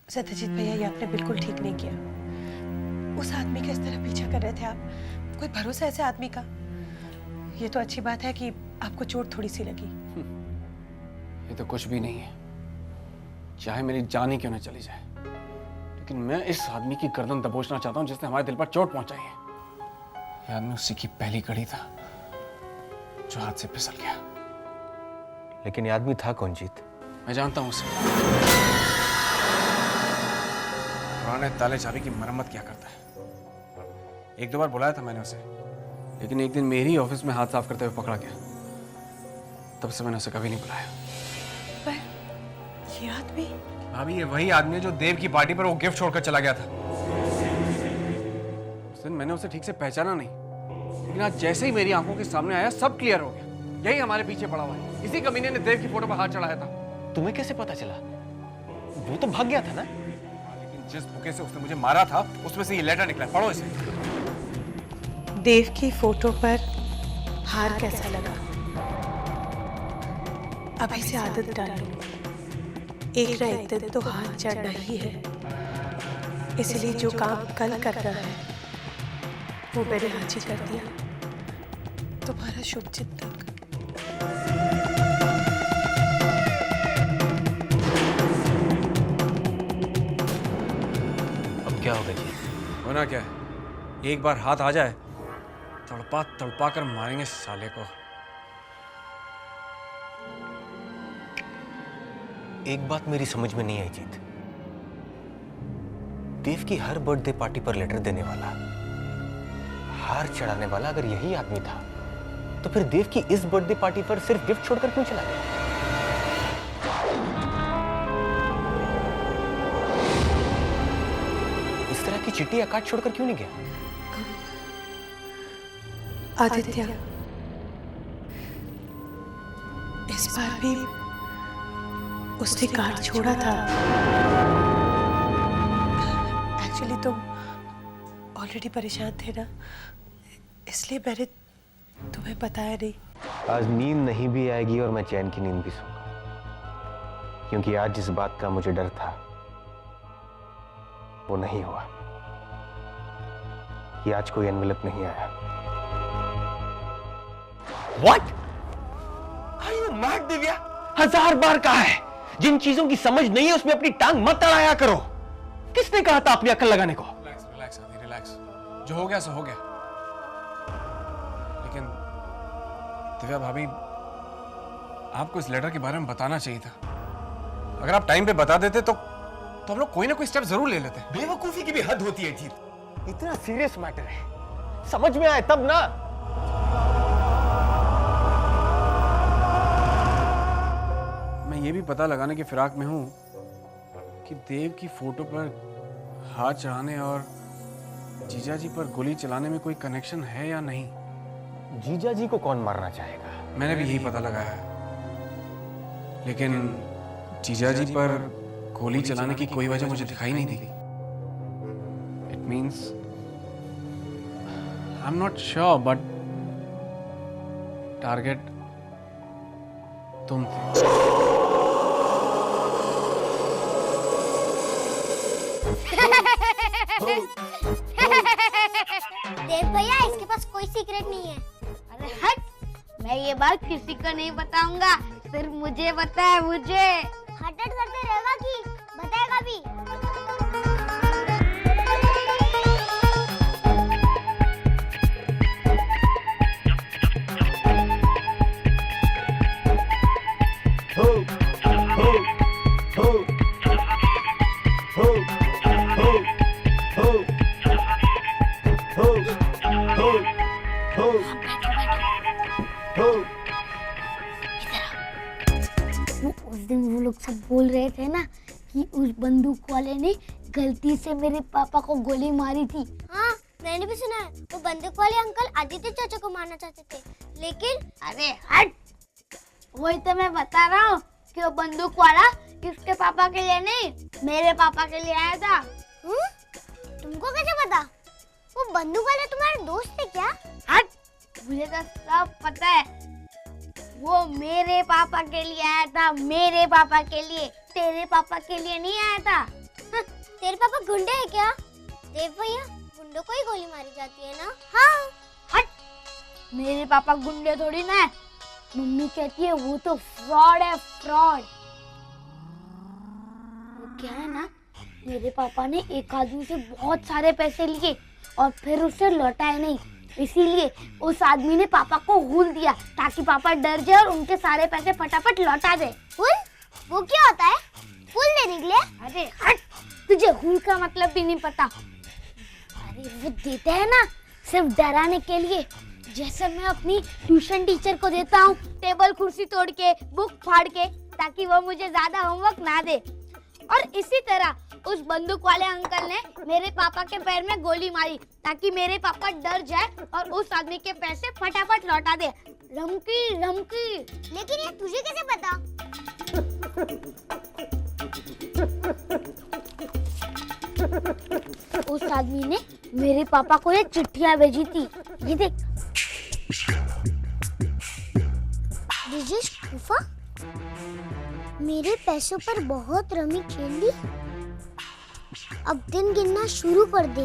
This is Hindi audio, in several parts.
सत्यजीत भैया, ये आपने बिल्कुल ठीक नहीं किया। उस आदमी का इस तरह पीछा कर रहे थे आप। कोई भरोसा है ऐसे आदमी का? ये तो अच्छी बात है कि आपको चोट थोड़ी सी लगी। ये तो कुछ भी नहीं है, चाहे मेरी जान ही क्यों न चली जाए, लेकिन मैं इस आदमी की गर्दन दबोचना चाहता हूं जिसने हमारे दिल पर चोट पहुंचाई है। ये आदमी उसी की पहली कड़ी था जो हाथ से फिसल गया। लेकिन ये आदमी था कौन जीत? मैं जानता हूं उसे। पुराने ताले चाबी की मरम्मत क्या करता है। एक दो बार बुलाया था मैंने उसे, लेकिन एक दिन मेरी ऑफिस में हाथ साफ करते हुए पकड़ा गया। तब से मैंने उसे कभी नहीं बुलाया। पर ये आदमी? भाभी, ये वही आदमी है जो देव की पार्टी पर वो गिफ्ट छोड़कर चला गया था। उस दिन मैंने उसे ठीक से पहचाना नहीं, लेकिन आज जैसे ही मेरी आंखों के सामने आया सब क्लियर हो गया। यही हमारे पीछे पड़ा हुआ है। इसी कमीने ने देव की फोटो पर हाथ चढ़ाया था। तुम्हें कैसे पता चला? वो तो भाग गया था ना। लेकिन जिस बुके से उसने मुझे मारा था उसमें से ये लेटर निकला। पढ़ो इसे। देव की फोटो पर हार कैसा लगा? अभी से आदत डाल लो, एक ना एक दिन तो हाथ चढ़ना ही है। इसलिए जो काम कल करना है वो मैंने आज ही कर दिया। तुम्हारा शुभ चिंतक। अब क्या होगा जी? होना क्या है, एक बार हाथ आ जाए तड़पा तड़पा कर मारेंगे साले को। एक बात मेरी समझ में नहीं आई जीत। देव की हर बर्थडे पार्टी पर लेटर देने वाला, हार चढ़ाने वाला अगर यही आदमी था, तो फिर देव की इस बर्थडे पार्टी पर सिर्फ गिफ्ट छोड़कर क्यों चला गया? इस तरह की चिट्ठी या कार्ड छोड़कर क्यों नहीं गया? आदित्य, इस बार भी उसने कार्ड छोड़ा था। एक्चुअली तुम ऑलरेडी परेशान थे ना, इसलिए मैंने तुम्हें बताया नहीं। आज नींद नहीं भी आएगी और मैं चैन की नींद भी सोऊंगा, क्योंकि आज जिस बात का मुझे डर था वो नहीं हुआ। कि आज कोई एनवेलप नहीं आया। What? Are you mad, Divya? 1000 बार कहा है, जिन चीजों की समझ नहीं है उसमें अपनी टांग मत अड़ाया करो। किसने कहा था अपनी अक्ल लगाने को? रिलैक्स रिलैक्स आदि, रिलैक्स। जो हो गया सो हो गया। लेकिन दिव्या भाभी, आपको इस लेटर के बारे में बताना चाहिए था। अगर आप टाइम पे बता देते तो हम लोग कोई ना कोई स्टेप जरूर ले लेते। बेवकूफी की भी हद होती है जीत। इतना सीरियस मैटर है, समझ में आए तब ना। मैं ये भी पता लगाने की फिराक में हूं कि देव की फोटो पर हाथ चढ़ाने और जीजा जी पर गोली चलाने में कोई कनेक्शन है या नहीं। जीजा जी को कौन मारना चाहेगा? मैंने भी यही पता लगाया है, लेकिन जीजा जी पर गोली चलाने की कोई वजह मुझे दिखाई नहीं दी। It means I am not sure, but target तुम थे। देव भैया, इसके पास कोई सीक्रेट नहीं है। अरे हट, मैं ये बात किसी को नहीं बताऊंगा, सिर्फ मुझे पता है, मुझे। हट हट करते रहेगा कि बताएगा भी? उस दिन वो लोग सब बोल रहे थे ना कि उस बंदूक वाले ने गलती से मेरे पापा को गोली मारी थी। हाँ, मैंने भी सुना है। वो बंदूक वाले अंकल आदित्य चाचा को मारना चाहते थे, लेकिन अरे हट, वही तो मैं बता रहा हूँ कि वो बंदूक वाला किसके पापा के लिए नहीं, मेरे पापा के लिए आया था। तुमको कैसे पता? वो बंदूक वाला तुम्हारा दोस्त है क्या? हट, मुझे तो सब पता है। वो मेरे पापा के लिए आया था, मेरे पापा के लिए, तेरे पापा के लिए नहीं आया था। तेरे पापा गुंडे हैं क्या? देव भैया, गुंडों को ही गोली मारी जाती है ना? हाँ। हट, मेरे पापा गुंडे थोड़ी ना है। मम्मी कहती है वो तो फ्रॉड है, फ्रॉड। वो क्या है ना, मेरे पापा ने एक आदमी से बहुत सारे पैसे लिए और फिर उसे लौटाए नहीं, इसीलिए उस आदमी ने पापा को हुल दिया ताकि पापा डर जाए और उनके सारे पैसे फटाफट लौटा दे। हुल? वो क्या होता है? हुल देने के लिए? अरे हट, तुझे हुल का मतलब भी नहीं पता। अरे वो देते हैं ना सिर्फ डराने के लिए, जैसे मैं अपनी ट्यूशन टीचर को देता हूँ टेबल कुर्सी तोड़ के, बुक फाड़ के, ताकि वो मुझे ज्यादा होमवर्क ना दे। और इसी तरह उस बंदूक वाले अंकल ने मेरे पापा के पैर में गोली मारी ताकि मेरे पापा डर जाए और उस आदमी के पैसे फटाफट लौटा दे। रमकी रमकी। लेकिन ये तुझे कैसे पता? उस आदमी ने मेरे पापा को ये चिट्ठियां भेजी थी, ये देख। ब्रिजेश फूफा, मेरे पैसों पर बहुत रमी खेल ली। अब दिन गिनना शुरू कर दे।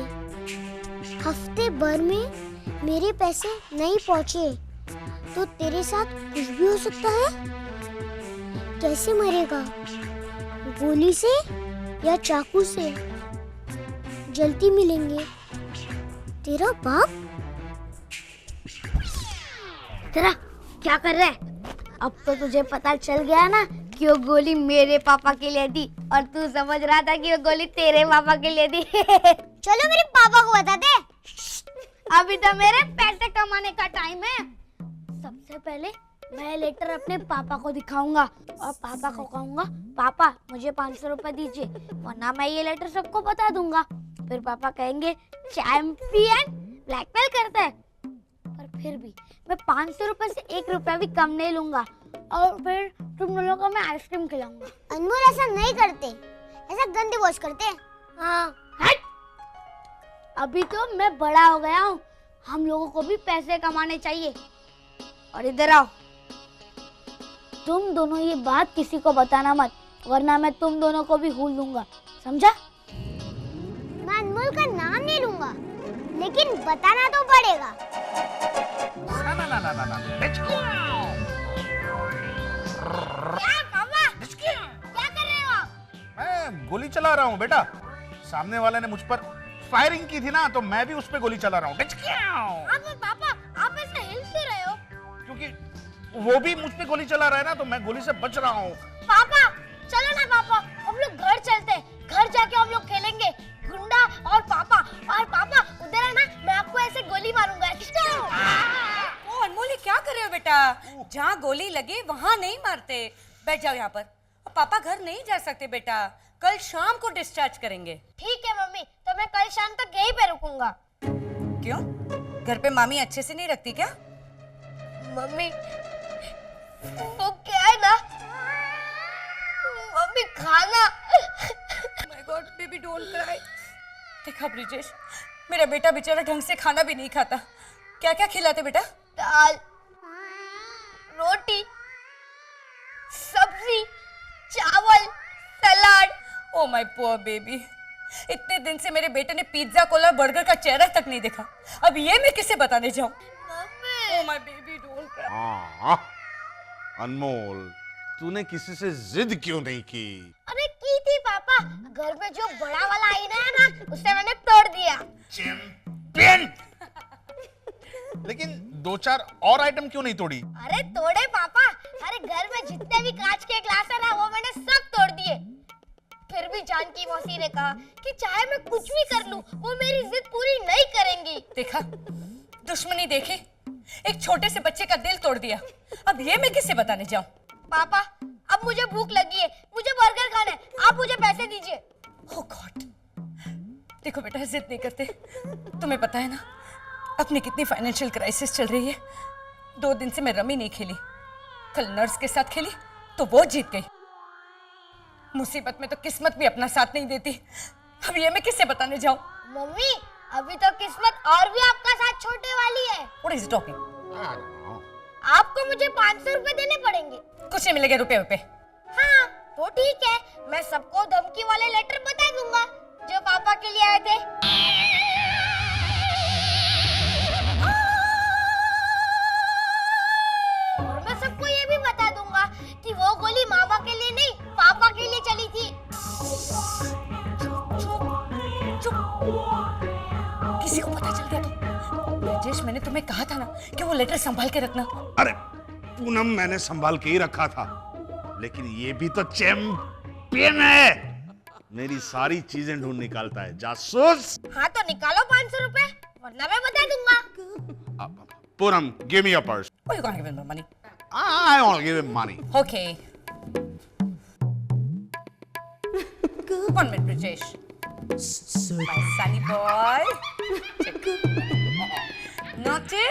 हफ्ते भर में मेरे पैसे नहीं पहुंचे तो तेरे साथ कुछ भी हो सकता है। कैसे मरेगा? गोली से या चाकू से? जल्दी मिलेंगे। तेरा बाप। तेरा क्या कर रहा है? अब तो तुझे पता चल गया ना कि वो गोली मेरे पापा के लिए थी और तू समझ रहा था कि वो गोली तेरे पापा के लिए थी। चलो मेरे पापा को बता दे। अभी तो मेरे पैसे कमाने का टाइम है। सबसे पहले मैं लेटर अपने पापा को दिखाऊंगा और पापा को कहूंगा, पापा मुझे 500 रुपए दीजिए वरना मैं ये लेटर सबको बता दूंगा। फिर पापा कहेंगे चैंपियन ब्लैकमेल करता है। पर फिर भी मैं 500 रुपए से 1 रुपया भी कम नहीं लूंगा और फिर तुम दोनों को मैं आइसक्रीम खिलाऊंगा। अनमोल ऐसा नहीं करते, ऐसा गंदे वॉश करते हैं। हाँ हट। अभी तो मैं बड़ा हो गया हूँ, हम लोगों को भी पैसे कमाने चाहिए। और इधर आओ, तुम दोनों ये बात किसी को बताना मत वरना मैं तुम दोनों को भी हुल दूंगा, समझा? मैं अनमोल का नाम नहीं लूंगा, लेकिन बताना तो पड़ेगा। क्या पापा? क्या कर रहे हो? मैं गोली चला रहा हूँ बेटा। सामने वाले ने मुझ पर फायरिंग की थी ना, तो मैं भी उस पे गोली चला रहा हूँ। पापा आप ऐसे हिल क्यों रहे हो? क्योंकि वो भी मुझ पे गोली चला रहा है ना, तो मैं गोली से बच रहा हूँ। पापा चलो ना पापा, हम लोग घर चलते हैं। घर जाके हम लोग खेलेंगे गुंडा और पापा। और पापा उधर है ना, मैं आपको ऐसे गोली मारूंगा। ओ अनमोल, ये क्या कर रहे हो बेटा? जहाँ गोली लगे वहाँ नहीं मारते। बैठ जाओ यहाँ पर। पापा घर नहीं जा सकते बेटा, कल शाम को डिस्चार्ज करेंगे। ठीक है मम्मी, तो मैं कल शाम तक यहीं पे रुकूंगा। क्यों, घर पे मामी अच्छे से नहीं रखती क्या? मम्मी वो क्या है ना, मम्मी खाना। My God baby don't cry. देखा ब्रिजेश, मेरा बेटा बेचारा ढंग से खाना भी नहीं खाता। क्या क्या खिलाते बेटा? दाल, रोटी, सब्जी, चावल, सलाद। ओ माय पुअर बेबी, इतने दिन से मेरे बेटे ने पिज्जा, कोला, बर्गर का चेहरा तक नहीं देखा। अब ये मैं किसे बताने जाऊं? Oh my baby don't cry. Anmol, तूने किसी से जिद क्यों नहीं की? अरे की थी पापा, घर पे जो बड़ा वाला आईना है ना, उसे मैंने तोड़ दिया। चैंपियन। लेकिन 2-4 और आइटम क्यों नहीं तोड़ी? अरे तोड़े पापा, अरे घर में जितने भी कांच के ग्लास है ना, वो मैंने सब तोड़ दिए। फिर भी जानकी मौसी ने कहा कि चाहे मैं कुछ भी कर लूं, वो मेरी जिद पूरी नहीं करेंगी। देखा, दुश्मनी देखी, एक छोटे से बच्चे का दिल तोड़ दिया। अब ये मैं किसे बताने जाऊं? पापा अब मुझे भूख लगी है, मुझे बर्गर खाना है, आप मुझे पैसे दीजिए। ओह गॉड, देखो बेटा, जिद नहीं करते। तुम्हें पता है ना अपनी कितनी फाइनेंशियल क्राइसिस चल रही है। 2 दिन से मैं रमी नहीं खेली, कल नर्स के साथ खेली तो वो जीत गई। मुसीबत में तो किस्मत भी अपना साथ नहीं देती। अब ये मैं किसे बताने जाऊं? मम्मी अभी तो किस्मत और भी आपका साथ छोड़ने वाली है। What is he talking? आपको मुझे 500 रुपए देने पड़ेंगे। कुछ नहीं मिलेगा रुपए। हाँ तो ठीक है, मैं सबको धमकी वाले लेटर बता दूंगा। पापा के लिए आए थे। और मैं सबको ये भी बता दूंगा कि वो गोली मामा के लिए नहीं, पापा के लिए चली थी। चुप। किसी को पता चल गया तो ब्रिजेश, मैंने तुम्हें कहा था ना कि वो लेटर संभाल के रखना। अरे पूनम, मैंने संभाल के ही रखा था, लेकिन ये भी तो चैंपियन है, मेरी सारी चीजें ढूंढ निकालता है। जासूस। हाँ तो निकालो 500 रुपए, वरना मैं बता दूंगा। Poonam, give me your purse. Oh, you can't give him the money. I want to give him money. Okay. 1 minute, Brijesh. My sunny boy. Naughty.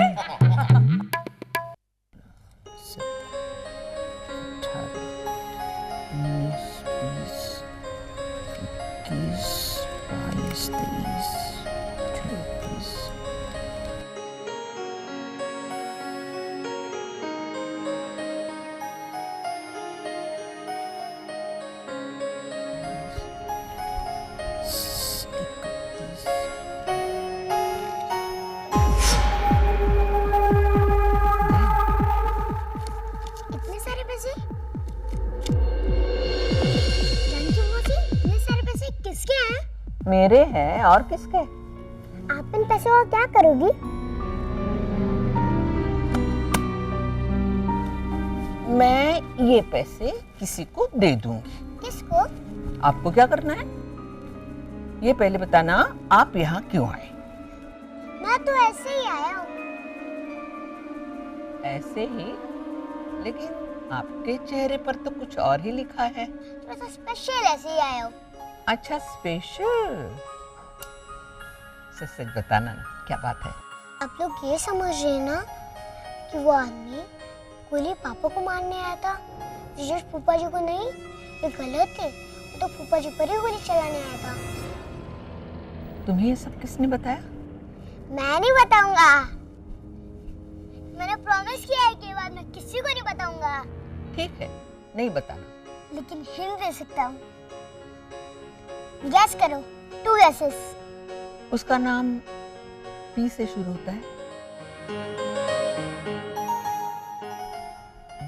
इतने सारे पैसे? जानकी मौसी, इतने सारे पैसे किसके हैं? मेरे हैं और किसके? आप इन पैसों का क्या करोगी? मैं ये पैसे किसी को दे दूंगी। किसको? आपको क्या करना है? ये पहले बताना, आप यहाँ क्यों आए? मैं तो ऐसे ही आया हूँ। ऐसे ही? लेकिन आपके चेहरे पर तो कुछ और ही लिखा है। थोड़ा सा स्पेशल ऐसे ही आया हूँ। अच्छा, स्पेशल। सच सच बताना ना, क्या बात है? आप लोग ये समझ रहे हैं ना कि वो आदमी गोली पापा को मारने आया था, ब्रिजेश फूफा जी को नहीं? ये गलत है, वो तो फूफा जी पर ही गोली चलाने आया था। तुम्हें ये सब किसने बताया? मैं नहीं बताऊंगा। मैंने प्रॉमिस किया है कि बाद में किसी को नहीं बताऊंगा। ठीक है, नहीं बताना। लेकिन हिंट दे सकता हूँ। गैस करो, 2 गैसेस। उसका नाम पी से शुरू होता है।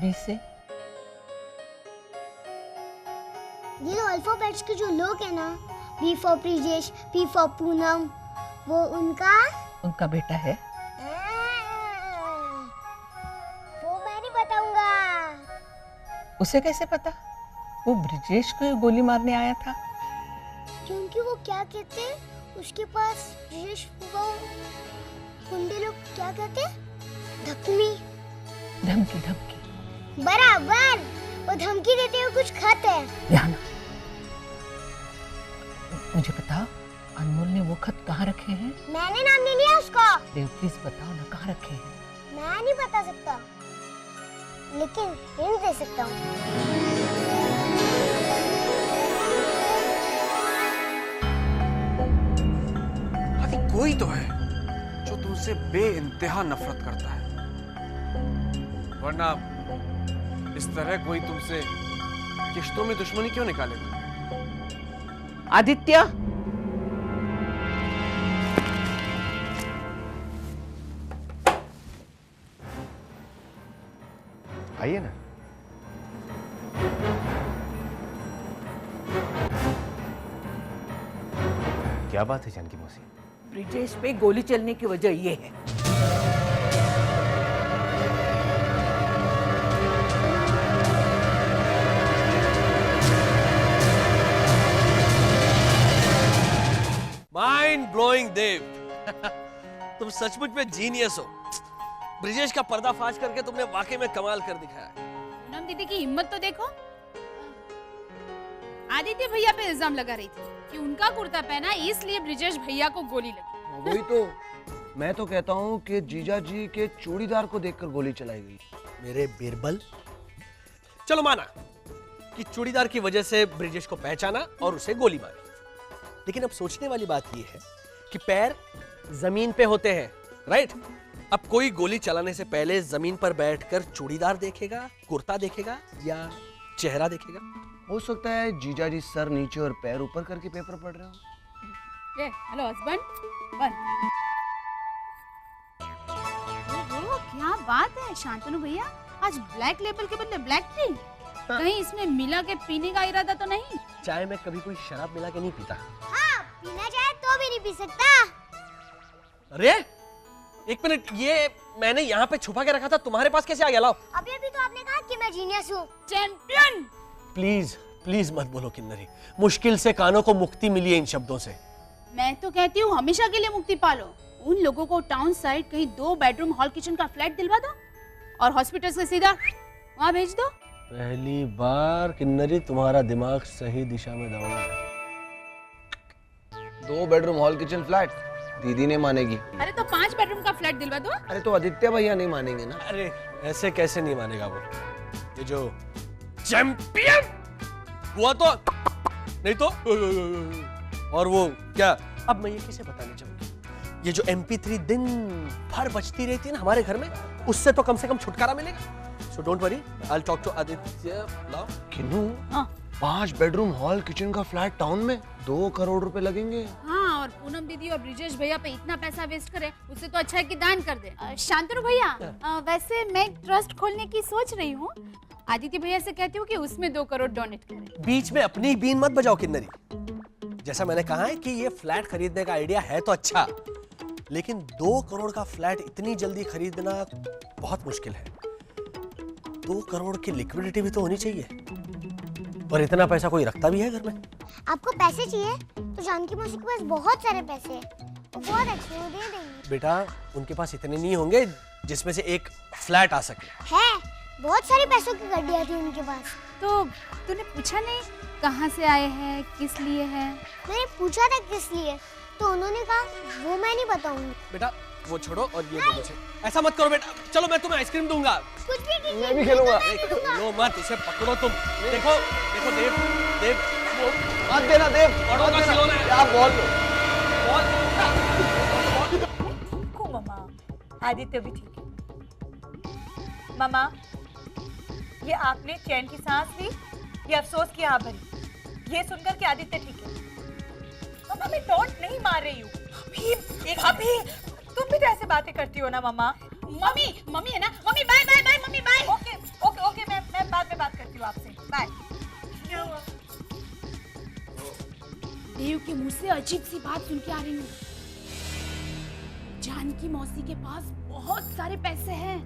बी से? ये जो अल्फाबेट्स के जो लोग हैं ना, B for Brijesh, P for Poonam, वो उनका बेटा है। वो मैं नहीं बताऊंगा। उसे कैसे पता? वो ब्रिजेश को गोली मारने आया था। क्योंकि वो क्या कहते हैं, उसके पास ब्रिजेश फूफा कुंडे लोग क्या कहते हैं, धमकी। बराबर, वो धमकी देते हुए कुछ खत है। ध्यान, मुझे बताओ, अनमोल ने वो खत कहाँ रखे हैं? मैंने नाम नहीं लिया उसका। देव प्लीज बताओ ना, कहाँ रखे हैं? मैं नहीं बता सकता, लेकिन हिंट दे सकता हूँ। आदि कोई तो है जो तुमसे बेइंतहा नफरत करता है, वरना इस तरह कोई तुमसे किश्तों में दुश्मनी क्यों निकालेगा? आदित्य, आइए ना। क्या बात है जानकी मौसी? ब्रिजेश पे गोली चलने की वजह ये है। माइंड ब्लोइंग देव। तुम सचमुच में जीनियस हो। ब्रिजेश का पर्दाफाश करके तुमने वाकई में कमाल कर दिखाया। पूनम दीदी की हिम्मत तो देखो। आदित्य भैया पे इल्जाम लगा रही थी कि उनका कुर्ता पहना इसलिए ब्रिजेश भैया को गोली लगी। वही तो मैं तो कहता हूँ कि जीजा जी के चूड़ीदार को देखकर गोली चलाई गई। मेरे बीरबल, चलो माना कि चूड़ीदार की वजह से ब्रिजेश को पहचाना और उसे गोली मारी, लेकिन अब सोचने वाली बात यह है कि पैर जमीन पे होते हैं, राइट? अब कोई गोली चलाने से पहले जमीन पर बैठकर चूड़ीदार देखेगा, कुर्ता देखेगा या चेहरा देखेगा? हो सकता है जीजा जी सर नीचे और पैर ऊपर करके पेपर पढ़ रहे हो। हेलो हस्बैंड, बंद। ओहो, क्या बात है शांतनु भैया, आज ब्लैक लेबल के बदले ब्लैक टी? कहीं इसमें मिला के पीने का इरादा तो नहीं? चाय में कभी कोई शराब मिला के नहीं पीता। हाँ, पीना चाहे तो भी नहीं पी सकता। अरे एक मिनट, ये मैंने यहाँ पे छुपा के रखा था, तुम्हारे पास कैसे आ गया? लाओ। अभी अभी तो आपने कहा कि मैं जीनियस हूँ। चैंपियन। प्लीज प्लीज मत बोलो किन्नरी, मुश्किल से कानों को मुक्ति मिली है इन शब्दों से। मैं तो कहती हूँ हमेशा के लिए मुक्ति पालो। उन लोगों को टाउन साइड कहीं 2 बेडरूम हॉल किचन का फ्लैट दिलवा दो और हॉस्पिटल से सीधा वहाँ भेज दो। पहली बार किन्नरी तुम्हारा दिमाग सही दिशा में दौड़ा है। 2 बेडरूम हॉल किचन फ्लैट दीदी नहीं मानेगी। अरे तो 5 बेडरूम का फ्लैट दिलवा दो। अरे तो आदित्य भैया नहीं मानेंगे ना। अरे ऐसे कैसे नहीं मानेगा वो? ये जो चैंपियन हुआ तो नहीं तो, और वो क्या, अब मैं ये किसे बताने जाऊंगी? ये जो MP3 दिन भर बजती रहती है ना हमारे घर में, उससे तो कम से कम छुटकारा मिलेगा। So don't worry, I will talk to Aditya. लाओ। किन्नू, 5 बेडरूम हॉल किचन का फ्लैट टाउन में 2 करोड़ रुपए लगेंगे। हाँ, और पूनम दीदी और ब्रिजेश भैया पे इतना पैसा वेस्ट करे, उससे तो अच्छा है कि दान कर दे। शांतनु भैया, वैसे मैं ट्रस्ट खोलने की सोच रही हूँ। आदित्य भैया से कहती हूँ कि उसमें 2 करोड़ डोनेट करें। बीच में अपनी बीन मत बजाओ किन्नरी। जैसा मैंने कहा है कि ये फ्लैट खरीदने का आइडिया है तो अच्छा, लेकिन 2 करोड़ का फ्लैट इतनी जल्दी खरीदना बहुत मुश्किल है। 2 करोड़ की लिक्विडिटी भी तो होनी चाहिए, और इतना पैसा कोई रखता भी है घर में? आपको पैसे चाहिए तो जानकी मौसी के पास बहुत सारे पैसे हैं, वो बहुत अच्छे वो दे देंगे। बेटा, उनके पास इतने नहीं होंगे जिसमें से एक फ्लैट आ सके। है, बहुत सारे पैसों की गड्डियाँ थी उनके पास। तो तूने पूछा नहीं कहाँ से आए हैं, किस लिए है? मैंने पूछा था किस लिए, तो उन्होंने कहा वो मैं नहीं बताऊंगी। बेटा वो छोड़ो और ये दो मुझे। ऐसा मत करो बेटा, चलो मैं तुम्हें आइसक्रीम दूंगा। कुछ भी कीजिए, मैं भी खेलूंगा। लो मत, इसे पकड़ो तुम। देखो देखो देव, देव वो मत देना देव, बड़ों का खिलौना है। आप बोल लो। ठीक हूँ मम्मा, आदित्य भी ठीक है। मम्मा, ये आपने चैन की सांस ली, ये अफसोस की आह भरी, ये सुनकर कि आदित्य ठीक है। मम्मा, मैं टॉन्ट नहीं मार रही हूँ। अभी तुम भी तो ऐसे बातें करती हो ना मम्मा। मम्मी है ना, mummy bye bye bye, mummy bye. Okay okay okay, मैं बाद में बात करती हूँ आपसे, बाय। देव के मुंह से अजीब सी बात सुन के आ रही हूँ। जानकी मौसी के पास बहुत सारे पैसे हैं।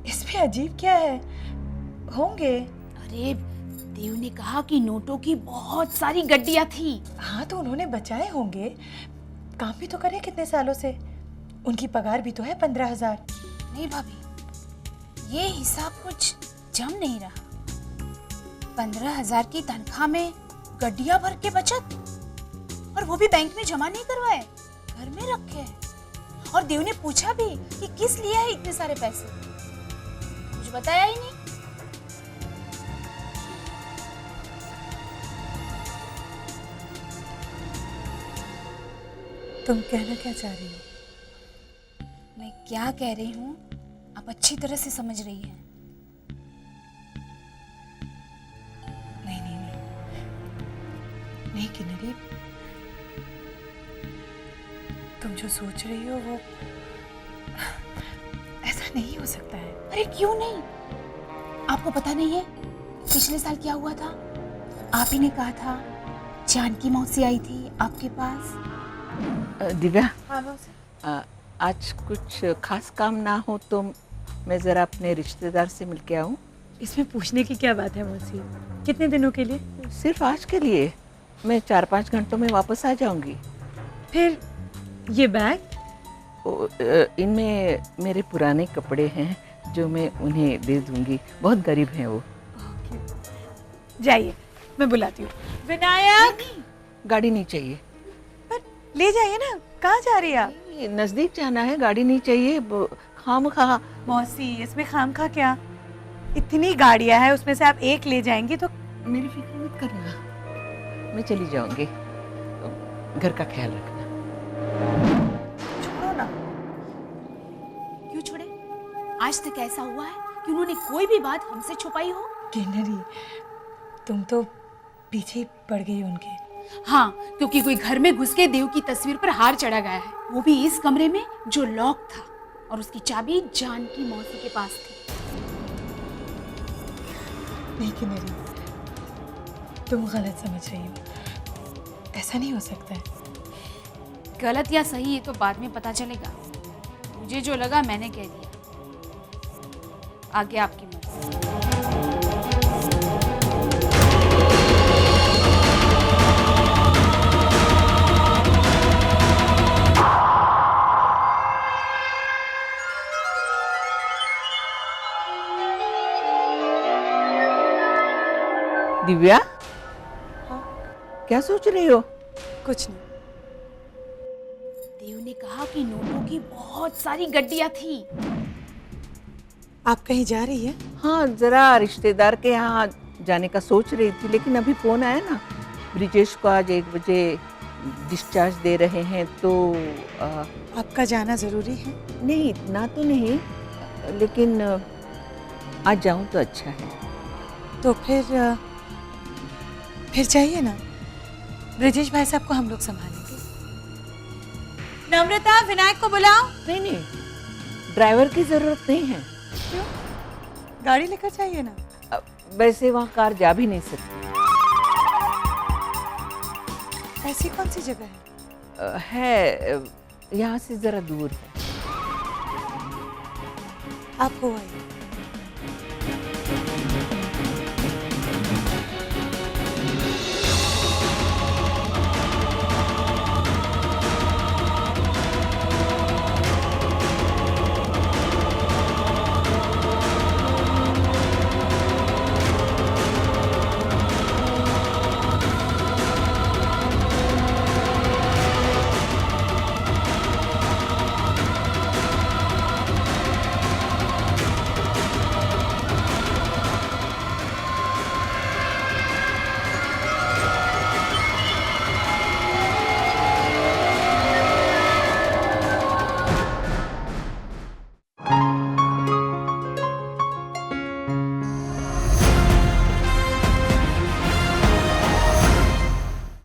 इसमें अजीब क्या है, होंगे। अरे देव ने कहा कि नोटों की बहुत सारी गड्डियां थी। हाँ तो उन्होंने बचाए होंगे, काम भी तो करे कितने सालों से, उनकी पगार भी तो है 15,000। नहीं भाभी, ये हिसाब कुछ जम नहीं रहा। 15,000 की तनख्वाह में गड्डियां भर के बचत, और वो भी बैंक में जमा नहीं करवाए, घर में रखे हैं। और देव ने पूछा भी कि किस लिए है इतने सारे पैसे, कुछ बताया ही नहीं। तुम कहना क्या चाह रही हो? मैं क्या कह रही हूँ आप अच्छी तरह से समझ रही हैं। नहीं नहीं नहीं नहीं किन्नरी, तुम जो सोच रही हो वो ऐसा नहीं हो सकता है। अरे क्यों नहीं? आपको पता नहीं है पिछले साल क्या हुआ था? आप ही ने कहा था जानकी मौसी आई थी आपके पास। दिव्या, हाँ मौसी। आज कुछ खास काम ना हो तो मैं जरा अपने रिश्तेदार से मिल के आऊँ? इसमें पूछने की क्या बात है मौसी, कितने दिनों के लिए? सिर्फ आज के लिए, मैं 4-5 घंटों में वापस आ जाऊंगी। फिर ये बैग? इनमें मेरे पुराने कपड़े हैं जो मैं उन्हें दे दूंगी, बहुत गरीब हैं वो। जाइए, मैं बुलाती हूँ। विनायक, गाड़ी नहीं चाहिए। ले जाइए ना, कहाँ जा रही है आप? नजदीक जाना है, गाड़ी नहीं चाहिए। खामखा। मौसी, इसमें खामखा क्या, इतनी गाड़ियां हैं, उसमें से आप एक ले जाएंगी तो। मेरी फिक्र मत करना, मैं चली जाऊंगी, घर का ख्याल रखना। छोड़ो ना। क्यों छोड़े? आज तक ऐसा हुआ है कि उन्होंने कोई भी बात हमसे छुपाई हो? किन्नरी, तुम तो पीछे ही पड़ गई उनके। हाँ, क्योंकि कोई घर में घुस के देव की तस्वीर पर हार चढ़ा गया है, वो भी इस कमरे में जो लॉक था, और उसकी चाबी जानकी मौसी के पास थी। नहीं किन्नरी, तुम गलत समझ रही हो। ऐसा नहीं हो सकता है। गलत या सही ये तो बाद में पता चलेगा। मुझे जो लगा मैंने कह दिया, आगे आपकी मर्जी। दिव्या, क्या सोच रही हो? कुछ नहीं। देव ने कहा कि नोटों की बहुत सारी गड्डियां थी। आप कहीं जा रही है? हाँ, जरा रिश्तेदार के यहाँ जाने का सोच रही थी, लेकिन अभी फोन आया ना, ब्रिजेश को आज 1 बजे डिस्चार्ज दे रहे हैं, तो आपका जाना जरूरी है? नहीं, इतना तो नहीं, लेकिन आज जाऊं तो अच्छा है। तो फिर जाइए ना, ब्रिजेश भाई साहब को हम लोग संभालेंगे। नम्रता, विनायक को बुलाओ। नहीं नहीं, ड्राइवर की जरूरत नहीं है। क्यों? गाड़ी लेकर जाइए ना। वैसे वहाँ कार जा भी नहीं सकती। ऐसी कौन सी जगह है? यहाँ से जरा दूर है। आप हो आइए।